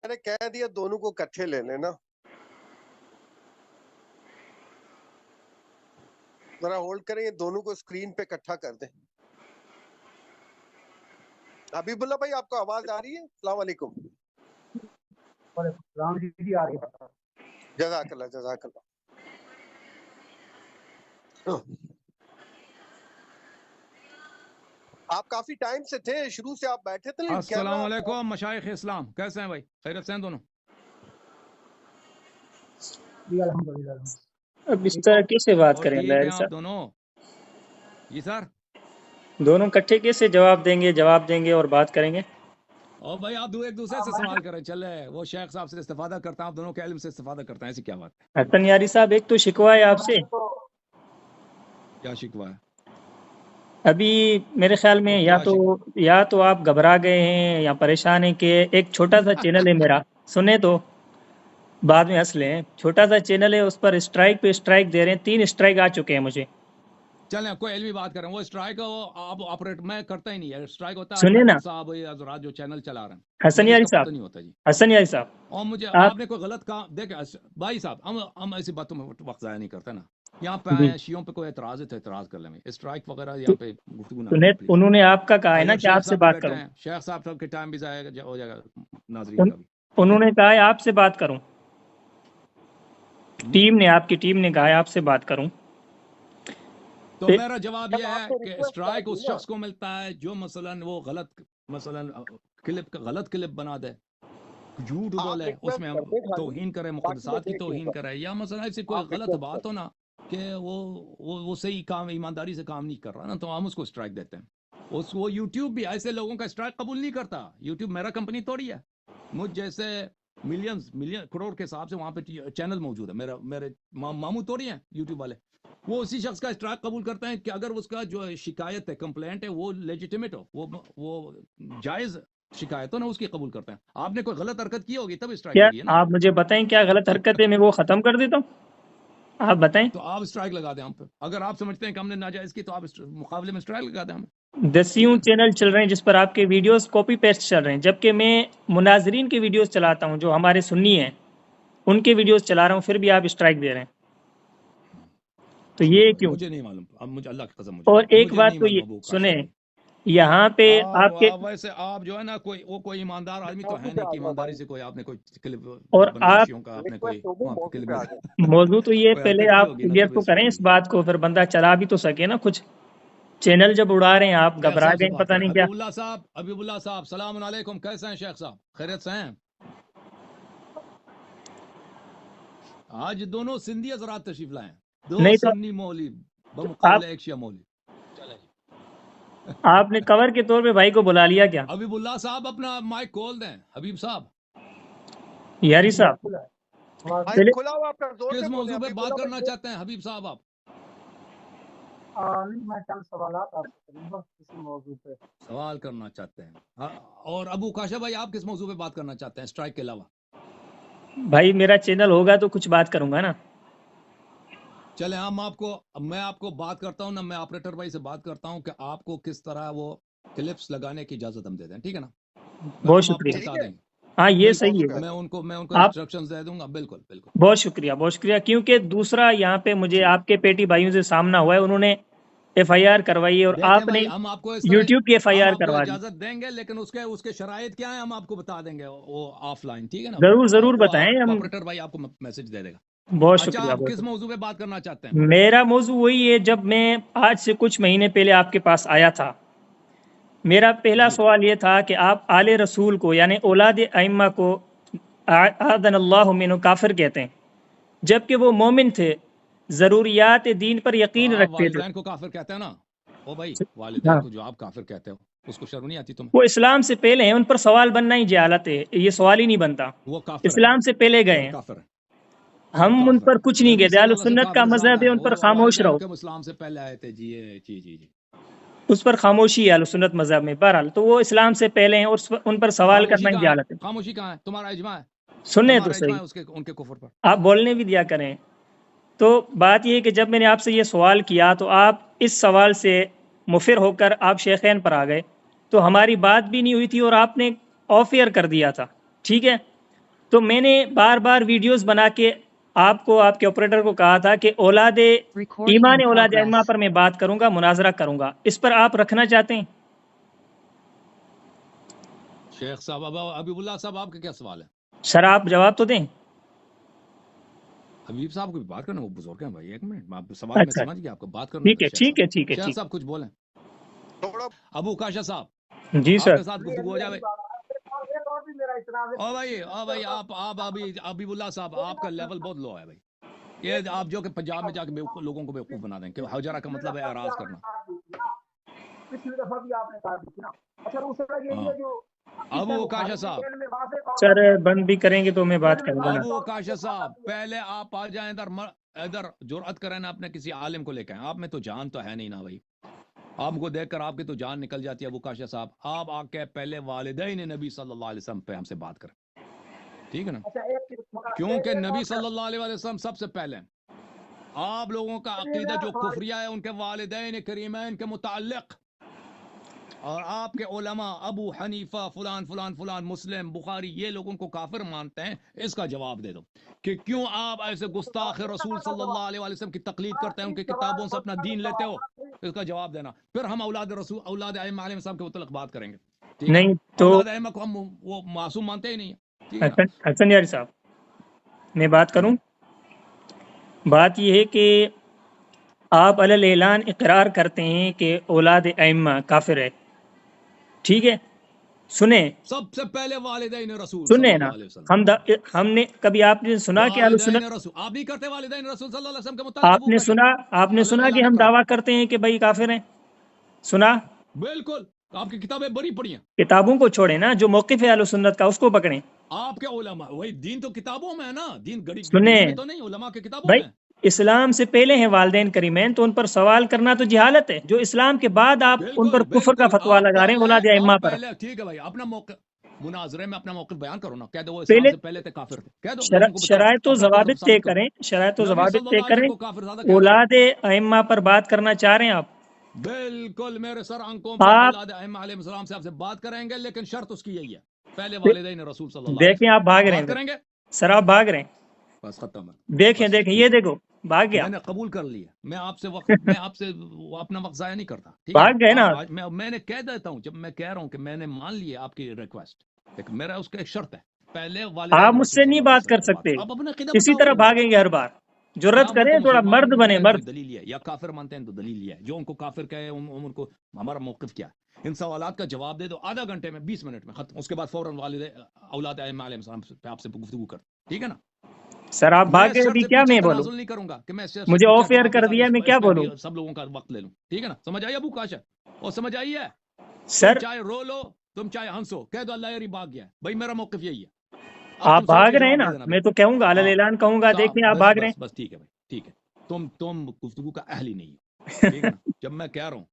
نے کہہ دیا دونوں کو کٹھے لے لینا. ذرا ہولڈ کریں، یہ دونوں کو اسکرین پہ اکٹھا کر دیں. حبیب اللہ بھائی آپ کو آواز آ رہی ہے؟ السلام علیکم. جزاک اللہ جزاک اللہ. آپ کافی ٹائم سے تھے، شروع سے آپ بیٹھے تھے. السلام علیکم مشائخ اسلام، کیسے ہیں بھائی؟ خیریت سے ہیں دونوں؟ اب اس طرح کیسے بات کریں ٹھیک ہیں آپ دونوں؟ جی سر، دونوں کٹھے کیسے جواب دیں گے اور بات کریں گے؟ اور بھائی آپ ایک دوسرے سے سوال کریں. چلے وہ شیخ صاحب سے استفادہ کرتا ہے، آپ دونوں کے علم سے استفادہ کرتے ہیں، ایسی کیا بات ہے؟ حسن یاری صاحب، ایک تو شکوہ ہے آپ سے. کیا شکوہ ہے؟ ابھی میرے خیال میں یا تو آپ گھبرا گئے ہیں یا پریشان ہیں کہ ایک چھوٹا سا چینل ہے میرا، سنیں تو بعد میں ہنس لیں. چھوٹا سا چینل ہے، اس پر اسٹرائک پہ اسٹرائک دے رہے ہیں. 3 اسٹرائک آ چکے ہیں مجھے. چلیں کوئی علمی بات کریں. وہ اسٹرائک آپ آپریٹ میں کرتا ہی نہیں ہے. اسٹرائک ہوتا ہے سنیں نا آپریٹر صاحب حضرات جو چینل چلا رہے ہیں. حسن یاری صاحب، نہیں ہوتا جی. حسن یاری صاحب، اور مجھے آپ نے کوئی غلط کام دیکھیں بھائی صاحب، ہم ایسی باتوں میں وقت ضائع نہیں کرتے نا. یہاں پہ آئے ہیں شیعوں پہ، کوئی اعتراض ہے تو اعتراض کر لیں. اسٹرائک وغیرہ یہاں پہ گفتگو نہ کریں پلیز. انہوں نے آپ کا کہا ہے نا کہ آپ سے بات کروں. شیخ صاحب کے ٹائم بھی ضائع ہو جائے گا ناظرین کا بھی. انہوں نے کہا ہے آپ سے بات کروں. آپ کی ٹیم نے کہا ہے آپ سے بات کروں. تو میرا جواب یہ ہے کہ اسٹرائک اس شخص کو ملتا ہے جو مثلاً وہ غلط کلپ بنا دے، جھوٹ بولے، اس میں ہم توہین کرے، مقدسات کی توہین کرے، یا مثلا ایسی کوئی غلط بات ہو نا کہ وہ صحیح کام ایمانداری سے کام نہیں کر رہا نا، تو ہم اس کو اسٹرائک دیتے ہیں. وہ یوٹیوب بھی ایسے لوگوں کا اسٹرائک قبول نہیں کرتا. یوٹیوب میرا کمپنی تھوڑی ہے. مجھ جیسے ملین کروڑ کے حساب سے وہاں پہ چینل موجود ہے. میرے ماموں تھوڑی ہیں یوٹیوب والے. وہ اسی شخص کا اسٹرائک قبول کرتے ہیں کہ اگر اس کا جو شکایت ہے، کمپلینٹ ہے، وہ لیجیٹیمیٹ ہو، وہ جائز شکایت ہو نا، اس کی قبول کرتے ہیں. آپ نے کوئی غلط حرکت کی ہوگی تب اسٹرائک لگی ہے نا. آپ مجھے بتائیں کیا غلط حرکت ہے، میں وہ ختم کر دیتا ہوں. آپ بتائیں. تو آپ اسٹرائک لگا دیں ہم پہ. اگر آپ سمجھتے ہیں کہ ہم نے ناجائز کی تو آپ مقابلے میں اسٹرائک لگا دیں ہمیں. 10 چینل چل رہے ہیں جس پر آپ کے ویڈیوز کاپی پیسٹ چل رہے ہیں، جبکہ میں مناظرین کے ویڈیوز چلاتا ہوں جو ہمارے سنی ہیں، ان کے ویڈیوز چلا رہا ہوں، پھر بھی آپ اسٹرائک دے رہے ہیں. تو یہ کیوں؟ مجھے نہیں معلوم. اب مجھے اللہ کی قسم اور ایک بات تو یہ سنیں، یہاں پہ آپ کے ویسے آپ جو ہے نا کوئی ایماندار آدمی تو ہے نہیں کہ ایمانداری سے کوئی آپ نے کوئی کلپ اور آپ کا آپ نے کوئی موضوع تو یہ پہلے آپ کلیئر تو کریں اس بات کو، پھر بندہ چلا بھی تو سکے نا. کچھ چینل جب اڑا رہے ہیں آپ گھبرا گئے، پتہ نہیں کیا. حبیب اللہ صاحب السلام علیکم، کیسے ہیں شیخ صاحب؟ خیریت سے ہیں؟ آج دونوں سندھی حضرات تشریف لائے ہیں، دو سنی مولوی بمقابلہ ایک شیعہ مولوی. آپ نے کور کے طور پہ بھائی کو بلا لیا کیا؟ حبیب اللہ صاحب اپنا مائک کھول دیں. حبیب صاحب، یاری صاحب، کس موضوع پہ بات کرنا چاہتے ہیں حبیب صاحب؟ آپ سوال کرنا چاہتے ہیں. اور ابو کاشا بھائی، آپ کس موضوع پہ بات کرنا چاہتے ہیں اسٹرائک کے علاوہ؟ بھائی میرا چینل ہوگا تو کچھ بات کروں گا نا. چلیں میں آپ کو بات کرتا ہوں نا، میں آپریٹر بھائی سے بات کرتا ہوں کہ آپ کو کس طرح وہ کلپس لگانے کی اجازت ہم دے دیں. ٹھیک ہے نا؟ بہت شکریہ. ہاں یہ صحیح ہے، میں ان کو انسٹرکشنز دے دوں گا. بالکل بالکل. بہت شکریہ. کیونکہ دوسرا یہاں پہ مجھے آپ کے پیٹی بھائیوں سے سامنا ہوا ہے، انہوں نے FIR کروائی ہے اور آپ نے یوٹیوب کی FIR کروا دی. اجازت دیں گے، لیکن اس کے شرائط کیا ہیں ہم آپ کو بتا دیں گے وہ آف لائن. ٹھیک ہے نا؟ ضرور بتائیں. آپریٹر بھائی آپ کو میسج دے دے گا. بہت اچھا، شکریہ. آپ کس موضوع پہ بات کرنا چاہتے ہیں؟ میرا موضوع وہی ہے، جب میں آج سے کچھ مہینے پہلے آپ کے پاس آیا تھا، میرا پہلا سوال یہ تھا کہ آپ آل رسول کو یعنی اولاد ائمہ کو اعاذنا اللہ منہ کافر کہتے ہیں، جبکہ وہ مومن تھے، ضروریات دین پر یقین رکھتے تھے. والدین کو کافر کہتے ہیں نا؟ او بھائی، والدین کو جو آپ کافر کہتے ہو اس کو شرم نہیں آتی تمہیں؟ وہ اسلام سے پہلے ہیں، ان پر سوال بننا ہی جہالت ہے، یہ سوال ہی نہیں بنتا. وہ کافر اسلام سے پہلے گئے ہیں، ہم ان پر کچھ نہیں کہتے. اہل سنت کا مذہب ہے، ان پر خاموش رہو. اسلام سے پہلے آئے تھے جی. اس پر خاموشی ہے اہل سنت مذہب میں. بہرحال تو وہ اسلام سے پہلے ہیں اور ان پر سوال کرنا ہی جہالت ہے. خاموشی کہاں ہے؟ تمہارا اجماع ہے. سنیں تو صحیح، ان کے کفر پر آپ بولنے بھی دیا کریں. تو بات یہ ہے کہ جب میں نے آپ سے یہ سوال کیا تو آپ اس سوال سے مفر ہو کر آپ شیخین پر آ گئے، تو ہماری بات بھی نہیں ہوئی تھی اور آپ نے آف ایئر کر دیا تھا. ٹھیک ہے، تو میں نے بار بار ویڈیوز بنا کے آپ کو، آپ کے آپریٹر کو کہا تھا کہ اولاد ایمان اولاد ائمہ پر میں بات کروں گا، مناظرہ کروں گا، اس پر آپ رکھنا چاہتے ہیں؟ شیخ صاحب حبیب اللہ صاحب آپ کا کیا سوال ہے؟ سر آپ جواب تو دیں. حبیب صاحب کو بھی بات کرنا، وہ بزرگ ہیں بھائی. ایک منٹ، آپ سوال میں اچھا سمجھ گیا، آپ کو بات کرنا ٹھیک ہے ٹھیک ہے ٹھیک ہے شیخ ٹھیک صاحب کچھ بولیں. تھوڑا ابو کاشا صاحب جی آپ سر. کے ساتھ گفتگو ہو جائے. او بھائی آپ ابھی حبیب اللہ صاحب آپ کا لیول بہت لو ہے بھائی. یہ آپ جو کہ پنجاب میں جا کے لوگوں کو بیوقوف بنا دیں کہ حجرہ کا مطلب ہے اعراض کرنا. پچھلی دفعہ بھی آپ نے کہا تھا. اچھا دوسرا یہ جو ابو کاشا صاحب سر بند بھی کریں گے تو میں بات کروں گا نا. ابو کاشا صاحب پہلے آپ آ جائیں ادھر جرأت کریں نا اپنے کسی عالم کو لے کے آئیں. آپ میں تو جان تو ہے نہیں نا بھائی. آپ کو دیکھ کر آپ کی تو جان نکل جاتی ہے. ابو کاشا صاحب آپ آ کے پہلے والدین نبی صلی اللہ علیہ وسلم پہ ہم سے بات کریں، ٹھیک ہے نا؟ کیونکہ نبی صلی اللہ علیہ وسلم سب سے پہلے. آپ لوگوں کا عقیدہ جو کفریہ ہے ان کے والدین کریمین کے متعلق، اور آپ کے علماء ابو حنیفہ فلان فلان فلان مسلم بخاری یہ لوگ ان کو کافر مانتے ہیں. اس کا جواب دے دو کہ کیوں آپ ایسے گستاخ رسول صلی اللہ علیہ وسلم کی تقلید کرتے ہیں، ان کی کتابوں سے اپنا دین لیتے ہو. اس کا جواب دینا، پھر ہم اولاد رسول اولاد ائمہ علیہ السلام کے متعلق بات کریں گے، ٹھیک ہے نا؟ نہیں تو اولاد ائمہ کو ہم وہ معصوم مانتے ہی نہیں ہیں، ٹھیک ہے نا؟ حسن یاری صاحب میں بات کروں. بات یہ ہے کہ آپ علی الاعلان اقرار کرتے ہیں کہ اولاد ائمہ کافر ہے، ٹھیک ہے؟ سنیں سب سے پہلے والدین رسول صلی سنیں اللہ نا. علیہ وسلم ہم نے کبھی آپ نے سنا کہ اہل والدین سنت، رسول آپ نہیں کرتے والدین رسول صلی اللہ علیہ وسلم کے متعلق آپ ابو نے کاشا سنا کہ اعلان ہم اقرار. دعویٰ کرتے ہیں کہ بھائی کافر ہیں؟ سنا؟ بالکل، آپ کی کتابیں بڑی پڑھی ہیں. کتابوں کو چھوڑیں نا، جو موقف ہے اہل سنت کا اس کو پکڑیں. آپ کے علماء وہی دین تو کتابوں میں ہے نا، دین گڑی سنیں میں تو نہیں، علماء کے کتابوں بھائی، میں. اسلام سے پہلے ہیں والدین کریمین، تو ان پر سوال کرنا تو جہالت ہے. جو اسلام کے بعد آپ ان پر بالکل کفر کا بالکل. فتویٰ لگا رہے ہیں اولاد ائمہ آپ پر. پہلے ٹھیک ہے بھائی، اپنا موقف مناظرے میں اپنا موقف بیان کرو نا. کہہ دو وہ اسلام پہلے سے پہلے تھے کافر تھے، کہہ دو لوگوں کو بتاؤ شرائط و اپنا کفر ضوابط طے ثابت کرو. کریں، شرائط و نبی ضوابط صلی طے اللہ علیہ کریں. وسلم کو کافر زیادہ کہہ دو. اولاد ائمہ پر بات کرنا چاہ رہے ہیں آپ؟ بالکل میرے سر آنکھوں پہ آپ اولاد ائمہ علیہ السلام سے آپ سے بات کریں گے، لیکن شرط اس کی یہی ہے پہلے والدین رسول صلی اللہ علیہ دیکھیں آپ وسلم بھاگ رہے بات ہیں کریں گے. سر، آپ بھاگ رہے ہیں. بس ختم ہے. دیکھیں بس دیکھیں، ٹھیک یہ ہے. دیکھو بھاگ گیا. میں نے قبول کر لیا. میں آپ سے اپنا وقت ضائع نہیں کرتا، ٹھیک ہے بھاگ گئے نا. نا؟ میں نے کہہ دیتا ہوں، جب میں کہہ رہا ہوں کہ میں نے مان لیا آپ کی ریکویسٹ، لیکن میرا اس کا ایک شرط ہے پہلے آپ والدین مجھ رسول سے صلی نہیں اللہ علیہ بات وسلم کر سے بات. سکتے، اب اپنا قیدہ اسی بتاؤ طرح مجھے. بھاگیں گے ہر بار. یا جرأت ان کریں، کو تھوڑا مسلمان مرد بنے، مانتے ہیں مرد. تو دلیل ہے، یا کافر مانتے ہیں تو دلیل ہے. جو ان کو کافر کہے ان کو ہمارا موقف کیا ہے. ان سوالات کا جواب دے دو آدھا گھنٹے میں، 20 منٹ میں ختم. اس کے بعد فوراً اولاد ائمہ علیہ السلام پہ آپ سے گفتگو کر، ٹھیک ہے نا؟ سر آپ میں بھاگ گئے، شرط ابھی سے کیا پیچھے میں بولوں؟ تنازل نہیں کروں گا کہ میں شرط سے مجھے پیچھے آف ہٹوں ایئر آپ کے کر ساتھ دیا، میں کیا اس پہ بولوں؟ بھی سب لوگوں کا وقت لے لوں، ٹھیک ہے نا؟ سمجھ آئی ابو کاشا؟ اور سمجھ آئی ہے؟ سر تم چاہے رو لو، تم چاہے ہنسو، کہہ دو اللہ یاری بھاگ گیا ہے. بھائی میرا موقف یہی ہے. اب آپ تم سوچ بھاگ کے رہے ہیں جواب نا، دے دینا میں بھائی. تو کہوں گا علی ہاں الاعلان کہوں گا، دیکھیں آپ بس بھاگ رہے بس بس ٹھیک ہے بھائی، ٹھیک ہے. تم گفتگو کا اہل ہی نہیں ہو، ٹھیک ہے نا؟ جب میں کہہ رہا ہوں